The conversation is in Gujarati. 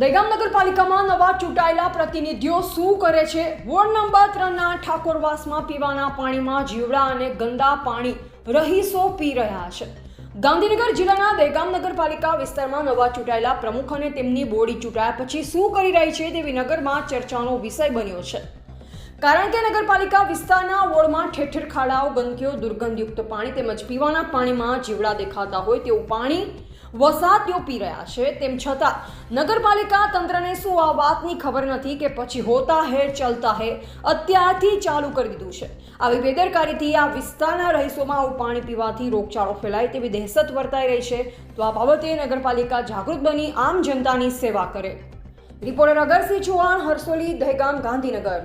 દહેગામ નગરપાલિકામાં નવા ચૂંટાયેલા પ્રતિનિધિઓ શું કરે છે? વોર્ડ નંબર 3ના ઠાકોરવાસમાં પીવાના પાણીમાં જીવડા અને ગંદા પાણી રહીશો પી રહ્યા છે. ગાંધીનગર જિલ્લાના દહેગામ નગરપાલિકા વિસ્તારમાં નવા ચૂંટાયેલા પ્રમુખ અને તેમની બોડી ચૂંટાયા પછી શું કરી રહી છે તેવી નગરમાં ચર્ચાનો વિષય બન્યો છે. કારણ કે નગરપાલિકા વિસ્તારના વોર્ડમાં ઠેર ઠેર ખાડાઓ, ગંદકીઓ, દુર્ગંધયુક્ત પાણી તેમજ પીવાના પાણીમાં જીવડા દેખાતા હોય તેવું પાણી વસાહતીઓ પી રહ્યા છે. તેમ છતાં નગરપાલિકા તંત્રને શું આ વાતની ખબર નથી કે પછી હોતા હે ચલતા હે અત્યારથી ચાલુ કરી દીધું છે? આવી બેદરકારીથી આ વિસ્તારના રહીશોમાં આવું પાણી પીવાથી રોગચાળો ફેલાય તેવી દહેશત વર્તાઈ રહી છે. તો આ બાબતે નગરપાલિકા જાગૃત બની આમ જનતાની સેવા કરે. રિપોર્ટર અગરસિંહ ચૌહાણ, હરસોલી, દહેગામ, ગાંધીનગર.